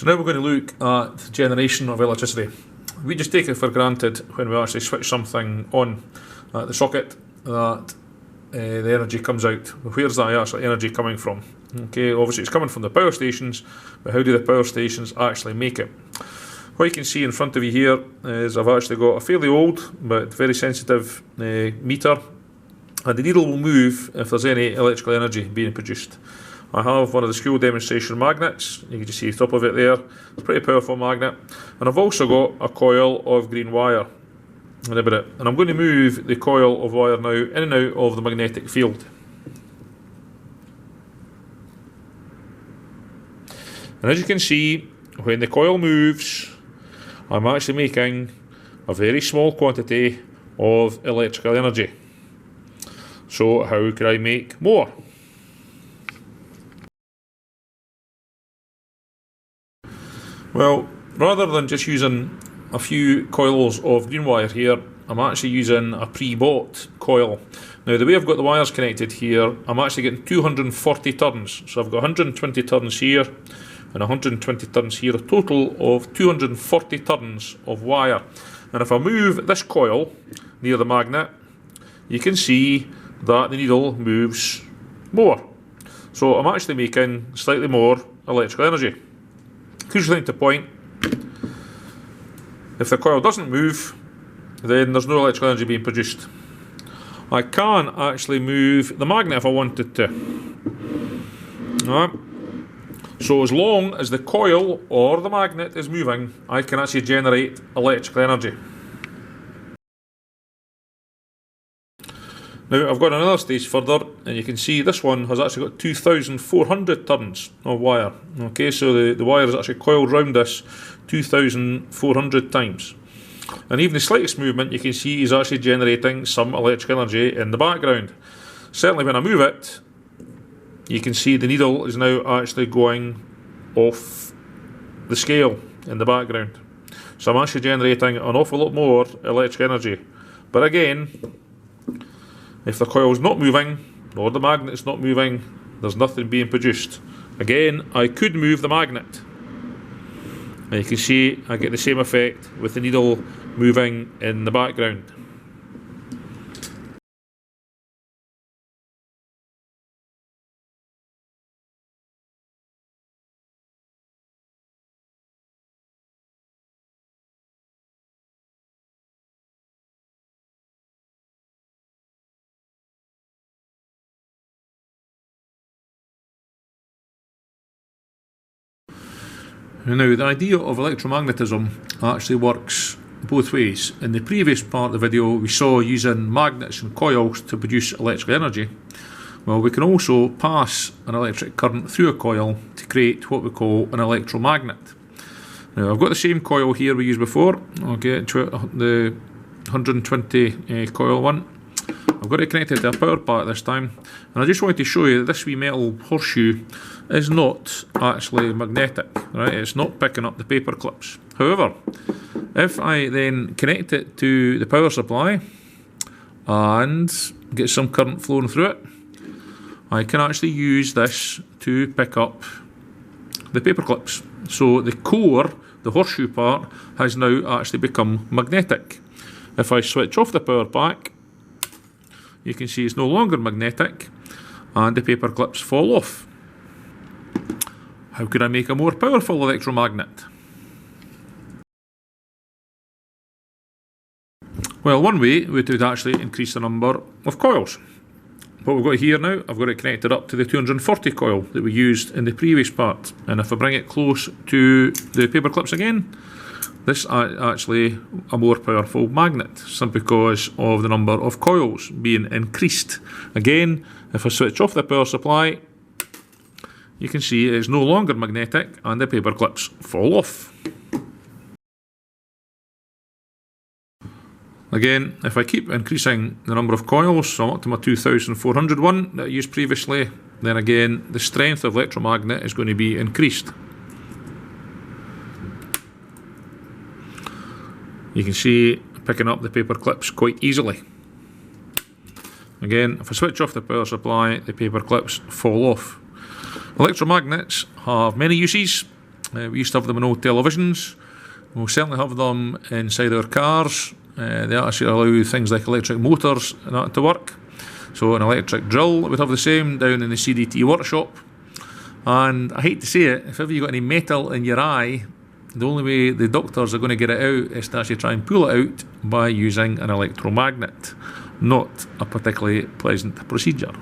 So now we're going to look at generation of electricity. We just take it for granted when we actually switch something on at the socket that the energy comes out. Where's that actually energy coming from? Okay, obviously it's coming from the power stations, but how do the power stations actually make it? What you can see in front of you here is I've actually got a fairly old but very sensitive meter, and the needle will move if there's any electrical energy being produced. I have one of the school demonstration magnets. You can just see the top of it there. It's a pretty powerful magnet. And I've also got a coil of green wire. And I'm going to move the coil of wire now in and out of the magnetic field. And as you can see, when the coil moves, I'm actually making a very small quantity of electrical energy. So how could I make more? Well, rather than just using a few coils of green wire here, I'm actually using a pre-bought coil. Now the way I've got the wires connected here, I'm actually getting 240 turns. So I've got 120 turns here and 120 turns here, a total of 240 turns of wire. And if I move this coil near the magnet, you can see that the needle moves more. So I'm actually making slightly more electrical energy. Crucial thing to point, if the coil doesn't move, then there's no electrical energy being produced. I can actually move the magnet if I wanted to. Alright. So as long as the coil or the magnet is moving, I can actually generate electrical energy. Now I've got another stage further, and you can see this one has actually got 2,400 turns of wire. Okay, so the wire is actually coiled round this 2,400 times. And even the slightest movement, you can see is actually generating some electrical energy in the background. Certainly when I move it, you can see the needle is now actually going off the scale in the background. So I'm actually generating an awful lot more electric energy. But again, if the coil is not moving, or the magnet is not moving, there's nothing being produced. Again, I could move the magnet. And you can see I get the same effect with the needle moving in the background. Now, the idea of electromagnetism actually works both ways. In the previous part of the video, we saw using magnets and coils to produce electrical energy. Well, we can also pass an electric current through a coil to create what we call an electromagnet. Now, I've got the same coil here we used before. Okay, the 120 coil one. I've got it connected to a power pack this time, and I just wanted to show you that this wee metal horseshoe is not actually magnetic, right? It's not picking up the paper clips. However, if I then connect it to the power supply and get some current flowing through it, I can actually use this to pick up the paper clips. So the core, the horseshoe part, has now actually become magnetic. If I switch off the power pack, you can see it's no longer magnetic and the paper clips fall off. How could I make a more powerful electromagnet? Well, one way would actually increase the number of coils. What we've got here now, I've got it connected up to the 240 coil that we used in the previous part. And if I bring it close to the paper clips again, this is actually a more powerful magnet, simply because of the number of coils being increased. Again, if I switch off the power supply, you can see it's no longer magnetic and the paper clips fall off. Again, if I keep increasing the number of coils, so I'm up to my 2,400 one that I used previously, then again the strength of the electromagnet is going to be increased. You can see picking up the paper clips quite easily. Again, if I switch off the power supply, the paper clips fall off. Electromagnets have many uses. We used to have them in old televisions. We'll certainly have them inside our cars. They actually allow things like electric motors and that to work. So an electric drill would have the same down in the CDT workshop. And I hate to say it, if ever you've got any metal in your eye, the only way the doctors are going to get it out is to actually try and pull it out by using an electromagnet. Not a particularly pleasant procedure.